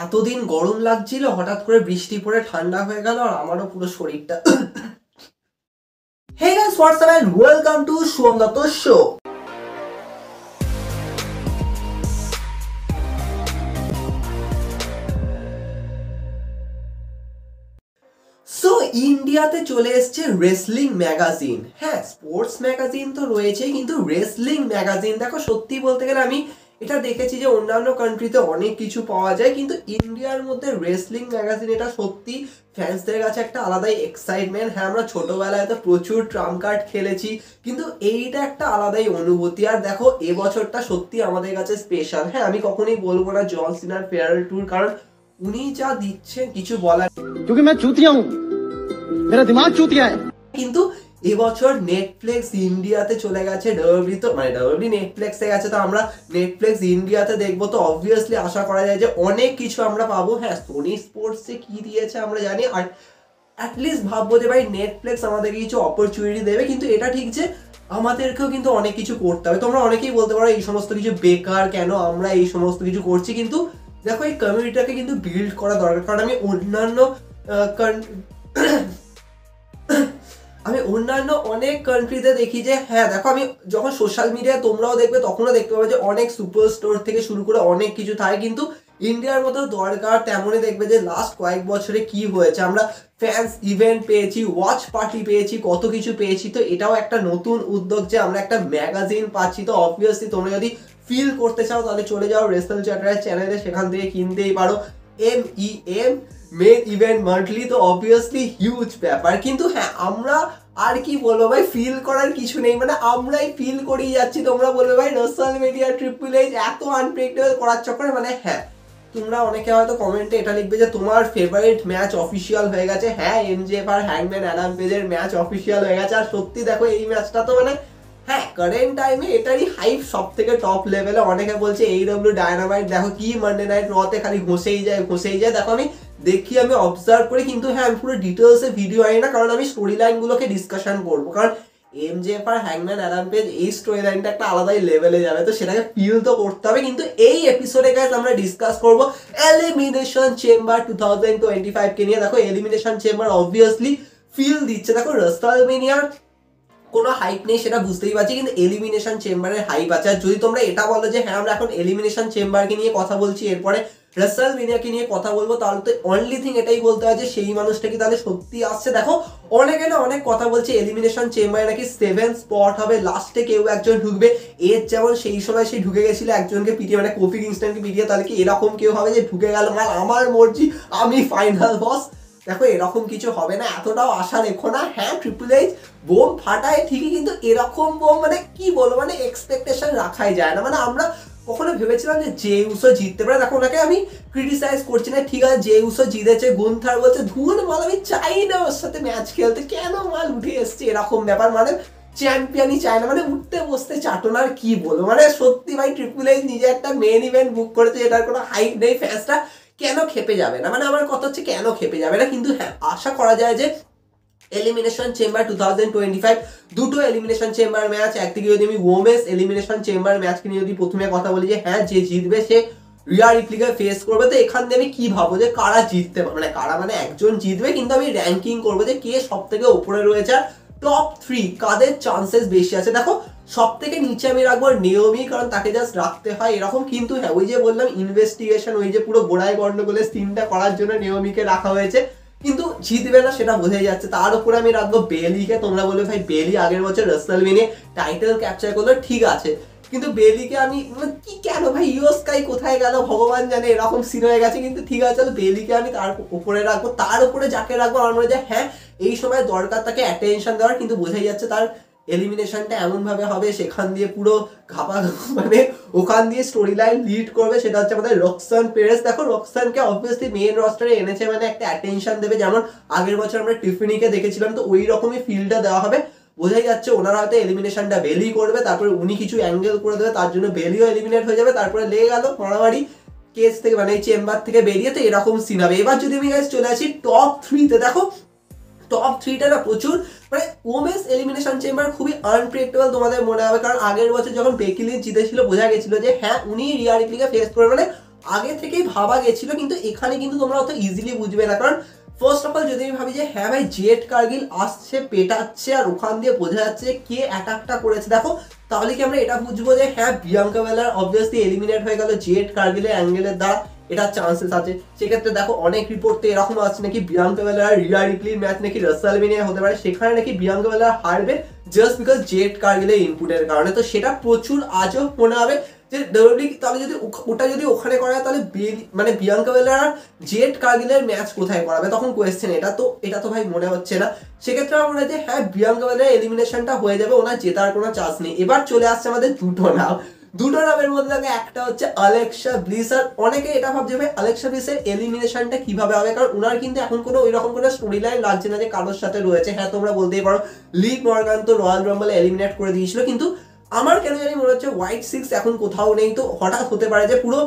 এতদিন গরম লাগছিল, হঠাৎ করে বৃষ্টি পড়ে ঠান্ডা হয়ে গেল আর আমারও পুরো শরীরটা Hey guys, what's up and welcome to Shubham Datta Show. So ইন্ডিয়াতে চলে এসছে রেসলিং ম্যাগাজিন। হ্যাঁ, স্পোর্টস ম্যাগাজিন তো রয়েছে, কিন্তু রেসলিং ম্যাগাজিন দেখো, সত্যি বলতে গেলে আমি এটা দেখেছি যে অন্যান্য কান্ট্রিতে অনেক কিছু পাওয়া যায়, কিন্তু ইন্ডিয়ার মধ্যে রেসলিং ম্যাগাজিন এটা সত্যি ফ্যান্সদের কাছে একটা আলাদাই এক্সাইটমেন্ট। হ্যাঁ, আমরা ছোটবেলায় তো প্রচুর ট্রাম্প কার্ড খেলেছি, কিন্তু এইটা একটা আলাদাই অনুভূতি। আর দেখো, এবছরটা সত্যি আমাদের কাছে স্পেশাল। হ্যাঁ, আমি কখনোই বলবো না জন সিনার ফেয়ারওয়েল ট্যুর, কারণ উনি যা দিচ্ছেন কিছু বলার, क्योंकि मैं चूतिया हूं, मेरा दिमाग चूतिया है। কিন্তু এবছর নেটফ্লিক্স ইন্ডিয়াতে চলে গেছে, ডাব্লিউডাব্লিউ তো মানে ডাব্লিউডাব্লিউ নেটফ্লিক্সে গেছে, তো আমরা নেটফ্লিক্স ইন্ডিয়াতে দেখবো, তো অবভিয়াসলি আশা করা যায় যে অনেক কিছু আমরা পাবো। হ্যাঁ, সোনি স্পোর্টসে কি দিয়েছে আমরা জানি, আর অ্যাটলিস্ট ভাববো যে ভাই নেটফ্লিক্স আমাদেরকে কিছু অপরচুনিটি দেবে, কিন্তু এটা ঠিক যে আমাদেরকেও কিন্তু অনেক কিছু করতে হবে। তোমরা অনেকেই বলতে পারো এই সমস্ত কিছু বেকার, কেন আমরা এই সমস্ত কিছু করছি, কিন্তু দেখো এই কমিউনিটিটাকে কিন্তু বিল্ড করা দরকার। কারণ আমি অন্যান্য অনেক কান্ট্রিতে দেখি যে, হ্যাঁ দেখো, আমি যখন সোশ্যাল মিডিয়ায় তোমরাও দেখবে তখনও দেখতে পাবে যে অনেক সুপার স্টোর থেকে শুরু করে অনেক কিছু থাকে, কিন্তু ইন্ডিয়ার মতো দরকার তেমনই দেখবে যে লাস্ট কয়েক বছরে কি হয়েছে। আমরা ফ্যান্স ইভেন্ট পেয়েছি, ওয়াচ পার্টি পেয়েছি, কত কিছু পেয়েছি। তো এটাও একটা নতুন উদ্যোগ যে আমরা একটা ম্যাগাজিন পাচ্ছি। তো অবভিয়াসলি তোমরা যদি ফিল করতে চাও তাহলে চলে যাও রেসেল চ্যাটারের চ্যানেলে, সেখান থেকে কিনতেই পারো। MEM মেন ইভেন্ট মান্থলি, তো অবভিয়াসলি হিউজ ব্যাপার। কিন্তু হ্যাঁ, আমরা আর কি বলবো ভাই, ফিল করার কিছু নেই, মানে আমরাই ফিল করিয়ে যাচ্ছি। তোমরা বলবে ভাই WrestleMania ট্রিপল এইচ এত আনপ্রেডিক্টেবল করার চক্করে, মানে হ্যাঁ, তোমরা অনেকে হয়তো কমেন্টে এটা লিখবে যে তোমার ফেভারিট ম্যাচ অফিসিয়াল হয়ে গেছে। হ্যাঁ, MJF আর হ্যাংম্যান অ্যাডাম পেজের ম্যাচ অফিসিয়াল হয়ে গেছে। আর সত্যি দেখো, এই ম্যাচটা তো মানে হ্যাঁ, কারেন্ট টাইমে এটারই হাইপ সব থেকে টপ লেভেলে। অনেকে বলছে AEW ডায়নামাইট দেখো কি মানডে নাইট রতে খালি ঘষেই যায়। দেখো আমি দেখি, আমি অবজার্ভ করি, কিন্তু হ্যাঁ, আমি পুরো ডিটেলসে ভিডিও আনি না, কারণ আমি স্টোরি লাইনগুলোকে ডিসকাশন করবো। কারণ MJF আর হ্যাংম্যান অ্যাডাম পেজ এই স্টোরি লাইনটা একটা আলাদাই লেভেলে যাবে, তো সেটাকে ফিল তো করতে হবে। কিন্তু এই এপিসোডে গাইস আমরা ডিসকাস করব এলিমিনেশন চেম্বার 2025 কে নিয়ে। দেখো, এলিমিনেশন চেম্বার অবভিয়াসলি ফিল দিচ্ছে। দেখো, WrestleMania কোনো হাইপ নেই সেটা বুঝতেই পারছি, কিন্তু এলিমিনেশন চেম্বারের হাইপ আছে। আর যদি তোমরা এটা বলো যে হ্যাঁ, আমরা এখন এলিমিনেশন চেম্বারকে নিয়ে কথা বলছি, এরপরে WrestleManiaকে নিয়ে কথা বলবো, তাহলে তো অনলি থিং এটাই বলতে হয় যে সেই মানুষটা কি তাহলে সত্যি আসছে। দেখো, অনেকে না অনেক কথা বলছে এলিমিনেশন চেম্বারে নাকি 7 স্পট হবে, লাস্টে কেউ একজন ঢুকবে। এর যেমন সেই সময় সে ঢুকে গেছিল একজনকে পিটিয়ে, মানে কোফি কিংস্টনকে পিটিয়ে, তাহলে কি এরকম কেউ হবে যে ঢুকে গেল মাল আমার মর্জি, আমি ফাইনাল বস? দেখো, এরকম কিছু হবে না, এতটাও আশা রেখো না। হ্যাঁ, ট্রিপল এইচ বোম ফাটায় ঠিকই, কিন্তু এরকম বোম মানে কি বলবো, মানে এক্সপেকটেশন রাখাই যায় না। মানে আমরা কখনো ভেবেছিলাম যে জে উসো জিততে পারে। দেখো, ওনাকে আমি ক্রিটিসাইজ করছি না, ঠিক আছে, জে উসো জিতেছে, গুন্থার বলছে ধুন মাল আমি চাই না ওর সাথে ম্যাচ খেলতে, কেন মাল উঠে এসছে, এরকম ব্যাপার। মানে চ্যাম্পিয়নই চায় না, মানে উঠতে বসতে চাটনার কি বলবো। মানে সত্যি ভাই, ট্রিপল এইচ নিজে একটা মেন ইভেন্ট বুক করেছে, এটার কোনো হাইপ নেই, ফ্যান্সরা কেন খেপে যাবে না? মানে আমার কথা হচ্ছে কেন খেপে যাবে না। কিন্তু হ্যাঁ, আশা করা যায় যে এলিমিনেশন চেম্বার 2025 দুটো এলিমিনেশন চেম্বার ম্যাচ। একদিকে যদি আমি ওমেন্স এলিমিনেশন চেম্বার ম্যাচকে নিয়ে যদি প্রথমে কথা বলি যে হ্যাঁ, যে জিতবে সে রিয়া রিপ্লিকে ফেস করবে, তো এখান থেকে আমি কি ভাবো যে কারা জিততে পারে, মানে কারা মানে একজন জিতবে, কিন্তু আমি র্যাঙ্কিং করবো যে কে সব থেকে উপরে রয়েছে, টপ 3 কাদের চান্সেস বেশি আছে। দেখো, সব থেকে নিচে আমি রাখবো নিয়মি, কারণ তাকে জাস্ট রাখতে হয় এরকম। কিন্তু হ্যাঁ, ওই যে বললাম ইনভেস্টিগেশন, ওই যে পুরো গোড়ায় গন্ডগোলের সিনটা করার জন্য নিয়মিকে রাখা হয়েছে, কিন্তু জিতবে না সেটা বোঝাই যাচ্ছে। তার উপরে আমি রাখবো বেলিকে। তোমরা বলবে ভাই বেলি আগের বছর WrestleMania টাইটেল ক্যাপচার করলো, ঠিক আছে, কিন্তু বেলিকে আমি কি কেন ভাই, ইও স্কাই কোথায় গেল ভগবান জানে, এরকম সিন হয়ে গেছে। কিন্তু ঠিক আছে, বেলিকে আমি তার উপরে রাখবো। তার উপরে যাকে রাখবো আমার মনে হয় হ্যাঁ, এই সময় দরকার তাকে অ্যাটেনশন দেওয়ার, কিন্তু বোঝাই যাচ্ছে তার এলিমিনেশনটা এমন ভাবে হবে সেখান দিয়ে পুরো ঘাপা, মানে ওখান দিয়ে স্টোরি লাইন লিড করবে, সেটা হচ্ছে আমাদের রক্সান পেরেস। দেখো, রক্সানকে অবভিয়াসলি মেন রস্টারে এনেছে, মানে একটা অ্যাটেনশন দেবে, যেমন আগের বছর আমরা টিফিনিকে দেখেছিলাম, তো ওই রকমই ফিলটা দেওয়া হবে। বোঝাই যাচ্ছে ওনারা হয়তো এলিমিনেশনটা বেলি করবে, তারপরে উনি কিছু অ্যাঙ্গেল করে দেবে, তার জন্য বেলিও এলিমিনেট হয়ে যাবে, তারপরে লেগে গেল মারামারি কেস থেকে, মানে এই চেম্বার থেকে বেরিয়ে, তো এরকম সিন হবে। এবার যদি আমি গাইস চলে আসি টপ 3-তে, দেখো টপ 3টা না প্রচুর, মানে ওমেন্স এলিমিনেশন চেম্বার খুবই আনপ্রেডিক্টেবল তোমাদের মনে হবে, কারণ আগের বছর যখন বেকি লিঞ্চ জিতেছিল বোঝা গেছিল যে হ্যাঁ, উনি রিয়া রিপ্লিকে ফেস করবে, মানে আগে থেকেই ভাবা গেছিল, কিন্তু এখানে কিন্তু তোমরা অত ইজিলি বুঝবে না। কারণ ফার্স্ট অফ অল যদি আমি ভাবি যে হ্যাঁ ভাই জেড কার্গিল আসছে, পেটাচ্ছে, আর ওখান দিয়ে বোঝা যাচ্ছে কে অ্যাটাকটা করেছে, দেখো তাহলে কি আমরা এটা বুঝবো যে হ্যাঁ বিয়াঙ্কা বেলার অবভিয়াসলি এলিমিনেট হয়ে গেল জেড কার্গিলের অ্যাঙ্গেলের দ্বারা, এটার চান্সেস আছে। সেক্ষেত্রে দেখো অনেক রিপোর্ট তো এরকম আছে নাকি বিয়াঙ্কা বেলার রিয়া রিপ্লির ম্যাচ নাকি রাসেলমেনিয়া হতে পারে, সেখানে নাকি বিয়াঙ্কা বেলার হারবে জাস্ট বিকজ জেড কার্গিলের ইনপুটের কারণে। তো সেটা প্রচুর আজব মনে হবে যে ডব্লিউডব্লিউ তাহলে যদি ওটা যদি ওখানে করা হয় তাহলে মানে বিয়াঙ্কা বেলার আর জেড কার্গিলের ম্যাচ কোথায় করাবে, তখন কোয়েশ্চেন। এটা তো ভাই মনে হচ্ছে না। সেক্ষেত্রে আমার মনে হয় যে হ্যাঁ বিয়াঙ্কা বেলার এলিমিনেশনটা হয়ে যাবে, ওনার জেতার কোনো চান্স নেই। এবার চলে আসছে আমাদের দুটো নামের মধ্যে থাকে, একটা হচ্ছে অ্যালেক্সা ব্লিস। আর অনেকে এটা ভাবছে ভাই অ্যালেক্সা ব্লিসের এলিমিনেশনটা কিভাবে হবে, কারণ ওনার কিন্তু এখন কোনো ওইরকম কোনো স্টোরি লাইন লাগছে না যে কারোর সাথে রয়েছে। হ্যাঁ তোমরা বলতেই পারো লিভ মর্গান তো রয়্যাল রাম্বলে এলিমিনেট করে দিয়েছিল, কিন্তু আমার কেন জানি মনে হচ্ছে হোয়াইট সিক্স এখন কোথাও নেই। তো হঠাৎ হতে পারে যে পুরো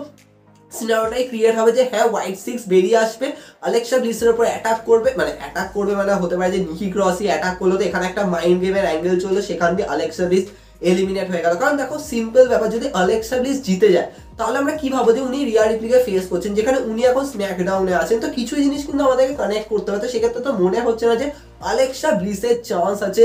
সিনারিওটাই ক্রিয়েট হবে যে হ্যাঁ হোয়াইট সিক্স বেরিয়ে আসবে, অ্যালেক্সা ব্লিসের উপর অ্যাটাক করবে, মানে হতে পারে যে নিকি ক্রসই অ্যাটাক করলো, তো এখানে একটা মাইন্ড গেমের অ্যাঙ্গেল চললো, সেখান দিয়ে অ্যালেক্সা ব্লিস এলিমিনেট হয়ে গেল। কারণ দেখো সিম্পল ব্যাপার, যদি অ্যালেক্সা ব্লিস জিতে যায় তাহলে আমরা কি ভাবো যে উনি রিয়া রিপ্লিকে ফেস করছেন, যেখানে উনি এখন স্ম্যাকডাউনে আছেন। তো কিছু জিনিস কিন্তু আমাদেরকে কানেক্ট করতে হবে। তো সেক্ষেত্রে তো মনে হচ্ছে না যে অ্যালেক্সা ব্লিসের চান্স আছে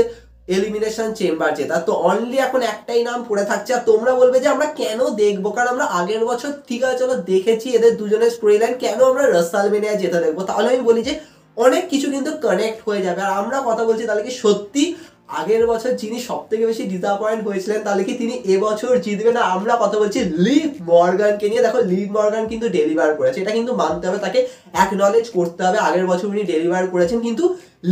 এলিমিনেশন চেম্বার জেতা। তো অনলি এখন একটাই নাম পড়ে থাকছে। আর তোমরা বলবে যে আমরা কেন দেখবো, কারণ আমরা আগের বছর ঠিক আছে চলো দেখেছি এদের দুজনের স্টোরি লাইন, কেন আমরা রাসেলমেনিয়া জেতা দেখবো? তাহলে আমি বলি যে অনেক কিছু কিন্তু কানেক্ট হয়ে যাবে। আর আমরা কথা বলছি তাহলে কি সত্যি আগের বছর যিনি সব থেকে বেশি ডিসঅ্যাপয়েন্ট হয়েছিলেন তাহলে কি তিনি এবছর জিতবেন? না, আমরা কথা বলছি লিভ মর্গানকে নিয়ে। দেখো লিভ মর্গান কিন্তু ডেলিভার করেছে, এটা কিন্তু মানতে হবে, তাকে অ্যাকনলেজ করতে হবে। আগের বছর উনি ডেলিভার করেছেন, কিন্তু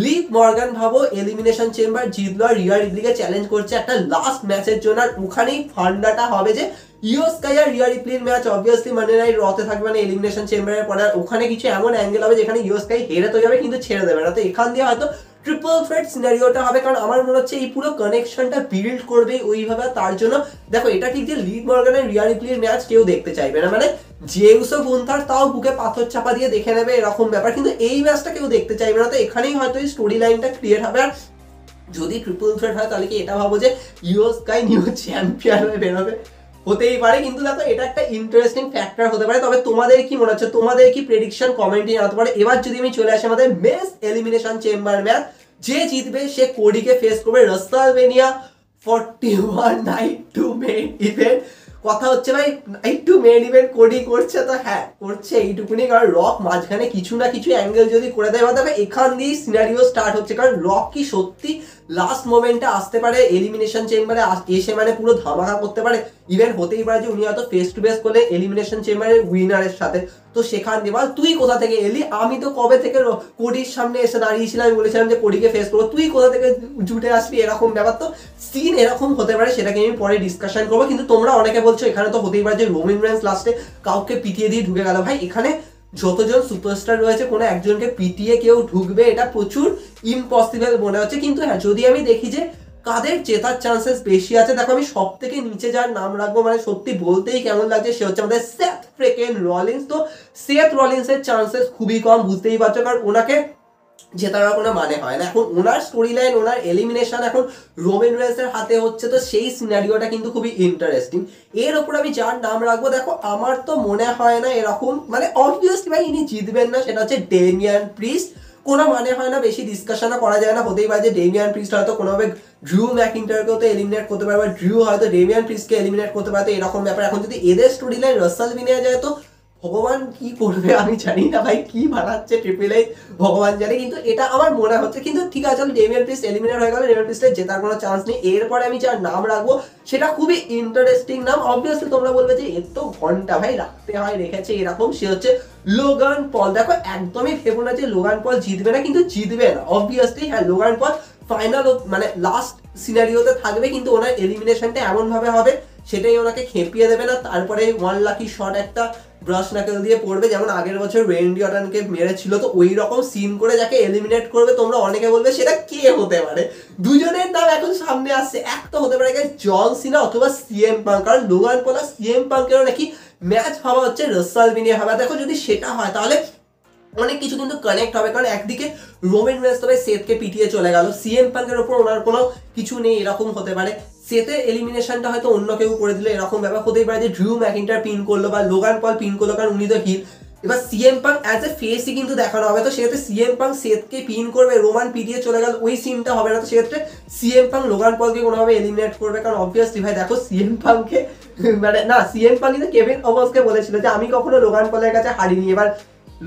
লিভ মর্গান ভাবো এলিমিনেশন চেম্বার জিতলো আর রিয়া রিপ্লিকে চ্যালেঞ্জ করছে একটা লাস্ট ম্যাচের জন্য। আর ওখানেই ফান্ডাটা হবে যে ইও স্কাই আর রিয়া রিপ্লির ম্যাচ অবভিয়াসলি মানে নাই রতে থাকবে না এলিমিনেশন চেম্বারের পরে। আর ওখানে কিছু এমন অ্যাঙ্গেল হবে যেখানে ইও স্কাই হেরে তো যাবে কিন্তু ছেড়ে দেবে না। তো এখান দিয়ে হয়তো ট্রিপল থ্রেট সিনারিওটা হবে, কারণ আমার মনে হচ্ছে এই পুরো কানেকশনটা বিল্ড করবে ওইভাবে। তার জন্য দেখো এটা ঠিক যে লিভ মর্গানের রিয়া রিপ্লির ম্যাচ কেউ দেখতে চাইবে না, মানে জেউসও গুন্থার তাও বুকে পাথর চাপা দিয়ে দেখে নেবে এরকম ব্যাপার, কিন্তু এই ম্যাচটা কেউ দেখতে চাইবে না। তো এখানেই হয়তো এই স্টোরি লাইনটা ক্রিয়েট হবে। আর যদি ট্রিপল থ্রেট হয় তাহলে কি এটা ভাবো যে ইও স্কাই নিউ চ্যাম্পিয়ন হয়ে বেরোবে? হতেই পারে, কিন্তু দেখো এটা একটা ইন্টারেস্টিং ফ্যাক্টর হতে পারে। তবে তোমাদের কি মনে হচ্ছে, তোমাদের কি প্রেডিকশন কমেন্টে জানাতে পারে। এবার যদি আমি চলে আসি আমাদের মেন্স এলিমিনেশন চেম্বার ম্যাচ, যে জিতবে সে কোডিকে ফেস করবে WrestleMania 41 night two main event. কথা হচ্ছে ভাই night two main event Cody করছে, তো হ্যাঁ করছে এইটুকুনি, কারণ রক মাঝখানে কিছু না কিছু অ্যাঙ্গেল যদি করে দেয় বা তবে এখান দিয়েই সিনারিও স্টার্ট হচ্ছে। কারণ রক কি সত্যি লাস্ট মোমেন্টে আসতে পারে এলিমিনেশন চেম্বারে এসে মানে পুরো ধামাকা করতে পারে? ইভেন হতেই পারে যে উনি হয়তো ফেস টু ফেস করলে এলিমিনেশন চেম্বারের উইনারের সাথে। তো সেখান দিয়ে বল তুই কোথা থেকে এলি? আমি তো কবে থেকে কোডির সামনে এসে দাঁড়িয়েছিলাম, আমি বলেছিলাম যে কোডিকে ফেস করবো, তুই কোথা থেকে জুটে আসবি? এরকম ব্যাপার তো সিন এরকম হতে পারে, সেটাকে আমি পরে ডিসকাশন করবো। কিন্তু তোমরা অনেকে বলছো এখানে তো হতেই পারে যে রোমান রেন্স লাস্টে কাউকে পিটিয়ে দিয়ে ঢুকে গেল। ভাই এখানে যতজন সুপারস্টার রয়েছে কোনো একজনকে পিটিয়ে কেউ ঢুকবে এটা প্রচুর ইম্পসিবল মনে হচ্ছে। কিন্তু হ্যাঁ যদি আমি দেখি যে কাদের জেতার চান্সেস বেশি আছে, দেখো আমি সব থেকে নিচে যার নাম রাখবো, মানে সত্যি বলতেই কেমন লাগছে, সে হচ্ছে আমাদের সেথ ফ্রিকেন রলিন্স। তো সেথ রলিন্সের চান্সেস খুবই কম, বুঝতেই পারছো, কারণ ওনাকে জেতার কোনো মানে হয় না। এখন ওনার স্টোরি লাইন, ওনার এলিমিনেশন এখন রোমান রেন্সের হাতে হচ্ছে, তো সেই সিনারিওটা কিন্তু খুবই ইন্টারেস্টিং। এর ওপর আমি যার নাম রাখবো, দেখো আমার তো মনে হয় না এরকম, মানে অবভিয়াসলি ভাই ইনি জিতবেন না, সেটা হচ্ছে ডেমিয়ান প্রিস্ট। কোনো মানে হয় না, বেশি ডিসকাশনও করা যায় না। হতেই পারে যে ডেমিয়ান প্রিস্ট হয়তো কোনোভাবে ড্রু ম্যাকিন্টারকেও তো এলিমিনেট করতে পারে, বা ড্রু হয়তো ডেমিয়ান প্রিস্টকে এলিমিনেট করতে পারে। তো এরকম ব্যাপার। এখন যদি এদের স্টোরি লাইন রাসেলমেনিয়া যায় তো ভগবান কি করবে আমি জানি না ভাই, কি বানাচ্ছে ট্রিপল এইচ ভগবান জানে। কিন্তু এটা আমার মনে হচ্ছে, কিন্তু ঠিক আছে ডেমিয়ান প্রিস্ট এলিমিনেট হয়ে গেল, ডেমিয়ান প্রিস্টের জেতার কোনো চান্স নেই। এরপরে আমি যার নাম রাখবো সেটা খুবই ইন্টারেস্টিং নাম। অবভিয়াসলি তোমরা বলবে যে এর তো ঘন্টা ভাই রাখতে হয়, রেখেছে এরকম, সে হচ্ছে লোগান পল। দেখো একদমই ভেবো না যে লোগান পল জিতবে না, কিন্তু জিতবে না অবভিয়াসলি। হ্যাঁ লোগান পল ফাইনাল মানে লাস্ট সিনারিওতে থাকবে, কিন্তু ওনার এলিমিনেশনটা এমন ভাবে হবে সেটাই ওনাকে খেপিয়ে দেবে না। তারপরে ওয়ান লাকি শট একটা ব্রাশ নাকেল দিয়ে পড়বে, যেমন আগের বছর রেন্ডি অর্টনকে মেরেছিল, তো ওই রকম সিন করে যাকে এলিমিনেট করবে। তোমরা অনেকে বলবে সেটা কে হতে পারে? দুজনের নাম এখন সামনে আসছে, এক তো হতে পারে জন সিনা অথবা সিএম পাঙ্ক, কারণ লোগান পল আর সিএম পাঙ্কেরও নাকি ম্যাচ ভাবা হচ্ছে রাসেলমেনিয়া হবে। দেখো যদি সেটা হয় তাহলে অনেক কিছু কিন্তু কানেক্ট হবে, কারণ একদিকে রোমান রেন্স তবে সেথকে পিটিয়ে চলে গেল, সিএম পাঙ্কের ওপর ওনার কোনো কিছু নেই, এরকম হতে পারে। সেতে এলিমিনেশনটা হয়তো অন্য কেউ করে দিলে, এরকম ব্যাপার হতেই পারে যে ড্রিউ ম্যাকিন্টার পিন করলো বা লোগান পল পিন করলো, কারণ উনি তো হিল। এবার সিএম পাঙ্ক অ্যাজ এ ফেসই কিন্তু দেখানো হবে, তো সেক্ষেত্রে সিএম পাঙ্ক সেথকে পিন করবে, রোমান পিটিয়ে চলে গেল, ওই সিনটা হবে না। তো সেক্ষেত্রে সিএম পাঙ্ক লোগান পলকে কোনোভাবে এলিমিনেট করবে, কারণ অবভিয়াসলি ভাই দেখো সিএম পাঙ্ককে মানে না, সিএম পাঙ্ক কিন্তু কেভিন ওভান্সকে বলেছিল যে আমি কখনো লোগান পলের কাছে হারিনি। এবার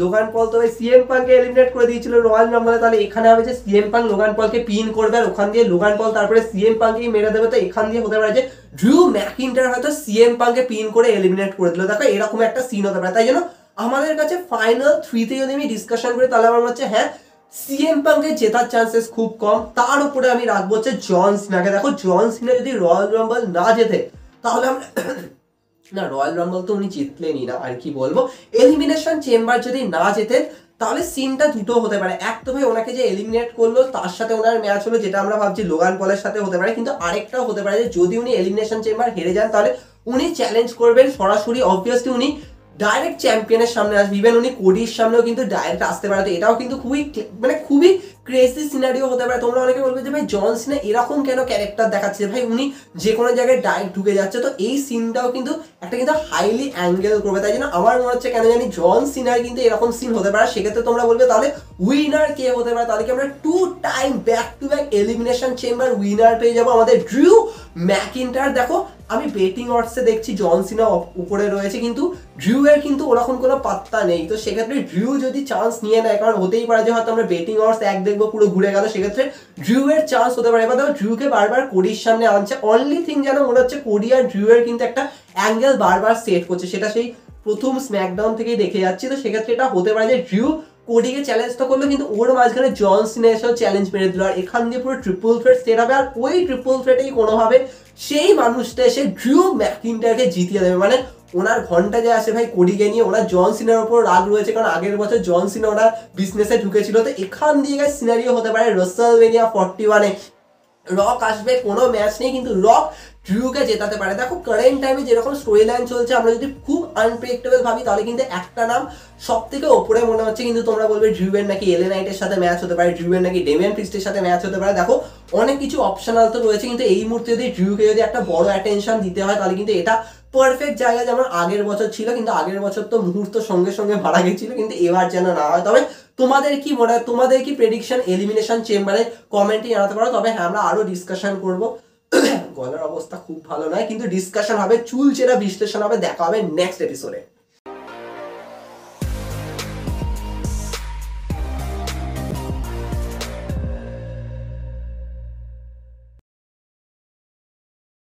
লোগান পল তো সিএম পাঙ্ককে এলিমিনেট করে দিয়েছিল রয়্যাল রাম্বলে, তাহলে এখানে হবে যে সিএম পাঙ্ক লোগান পলকে পিন করবে আর ওখান দিয়ে লোগান পল তারপরে সিএম পাঙ্ককেই মেরে দেবে। তো এখান দিয়ে হতে পারে যে ড্রিউ ম্যাকিন্টার হয়তো সিএম পাঙ্ককে পিন করে এলিমিনেট করে দিল। দেখো এরকম একটা সিন হতে পারে। তাই জন্য আমাদের কাছে ফাইনাল 3-তে যদি আমি ডিসকাশন করি তাহলে আমার হচ্ছে হ্যাঁ সিএম পাঙ্কের জেতার চান্সেস খুব কম। তার উপরে আমি রাখবো হচ্ছে জন সিনাকে। দেখো জন সিনা যদি রয়্যাল রাম্বল না জেতে তাহলে আমরা না, রয়্যাল রাম্বল তো উনি জিতলেনই না, আর কি বলবো, এলিমিনেশন চেম্বার যদি না জেতেন তাহলে সিনটা দুটো হতে পারে। এক তো ভাই ওনাকে যে এলিমিনেট করলো তার সাথে ওনার ম্যাচ হলো, যেটা আমরা ভাবছি লোগান পলের সাথে হতে পারে, কিন্তু আরেকটাও হতে পারে যে যদি উনি এলিমিনেশন চেম্বার হেরে যান তাহলে উনি চ্যালেঞ্জ করবেন সরাসরি, অবভিয়াসলি উনি ডাইরেক্ট চ্যাম্পিয়নের সামনে আসবে, ইভেন উনি কোডির সামনেও কিন্তু ডাইরেক্ট আসতে পারে। তো এটাও কিন্তু খুবই ক্রেজি সিনারিও হতে পারে। তোমরা অনেকে বলবে যে ভাই জন সিনা এরকম কেন ক্যারেক্টার দেখাচ্ছে, ভাই উনি যে কোনো জায়গায় ডাইরেক্ট ঢুকে যাচ্ছে, তো এই সিনটাও কিন্তু একটা হাইলি অ্যাঙ্গেল করবে। তাই জন্য আমার মনে হচ্ছে কেন জানি জন সিনার কিন্তু এরকম সিন হতে পারে। সেক্ষেত্রে তোমরা বলবে তাহলে উইনার কে হতে পারে, তাহলে কি আমরা 2 time back to back elimination chamber winner পেয়ে যাবো আমাদের ড্রিউ ম্যাকিন্টার। দেখো আমি বেটিং অডসে দেখছি জন সিনা উপরে রয়েছে, কিন্তু ড্রিউ এর কিন্তু ওরকম কোনো পাত্তা নেই। তো সেক্ষেত্রে ড্রিউ যদি চান্স নিয়ে নেয়, কারণ হতেই পারে যে হয়তো আমরা বেটিং অডস এক দেখবো পুরো ঘুরে গেল, সেক্ষেত্রে ড্রিউ এর চান্স হতে পারে। এবার দেখো ড্রিউকে বারবার কোডির সামনে আনছে, অনলি থিং যেন মনে হচ্ছে কোডি আর ড্রিউ এর কিন্তু একটা অ্যাঙ্গেল বারবার সেট করছে, সেটা সেই প্রথম স্ম্যাকডাউন থেকেই দেখে যাচ্ছি। তো সেক্ষেত্রে এটা হতে পারে যে ড্রিউ কোডিকে চ্যালেঞ্জ তো করলো, কিন্তু ওর মাঝখানে জন সিনা এসেও চ্যালেঞ্জ মেরে দিল, আর এখান দিয়ে পুরো ট্রিপল থ্রেট সেট হবে, আর ওই ট্রিপল থ্রেটেই কোনোভাবে সেই মানুষটা এসে ড্রিউ ম্যাকিন্টারকে জিতিয়ে দেবে। মানে ওনার ঘন্টা যে আসে ভাই কোডিকে নিয়ে, ওনার জন সিনার ওপর রাগ রয়েছে, কারণ আগের বছর জন সিনা ওনার বিজনেসে ঢুকেছিল। তো এখান দিয়ে সিনারিও হতে পারে রাসেলমেনিয়া 41-এ রক আসবে, কোনো ম্যাচ নেই, কিন্তু রক ড্রিউকে জেতাতে পারে। দেখো কারেন্ট টাইমে যেরকম স্টোরি লাইন চলছে, আমরা যদি খুব আনপ্রেডিক্টেবল ভাবি তাহলে কিন্তু একটা নাম সব থেকে ওপরে মনে হচ্ছে, কিন্তু তোমরা বলবে ড্রিউয়ের নাকি এলে নাইটের সাথে ম্যাচ হতে পারে, ড্রিউয়ের নাকি ডেমিয়ান প্রিস্টের সাথে ম্যাচ হতে পারে। দেখো অনেক কিছু অপশনাল তো রয়েছে, কিন্তু এই মুহূর্তে যদি ড্রিউকে যদি একটা বড় অ্যাটেনশন দিতে হয় তাহলে কিন্তু এটা পারফেক্ট জায়গা, যেমন আগের বছর ছিল, কিন্তু আগের বছর তো মুহূর্ত সঙ্গে সঙ্গে মারা গেছিল, কিন্তু এবার যেন না হয়। তবে তোমাদের কি মনে হয়, তোমাদের কি প্রেডিকশন এলিমিনেশন চেম্বারে কমেন্টে জানাতে পারো। তবে হ্যাঁ আমরা আরো ডিসকাশন করবো, গলার অবস্থা খুব ভালো নয়, কিন্তু ডিসকাশন হবে, চুল চেরা বিশ্লেষণ হবে। দেখা হবে নেক্সট এপিসোডে।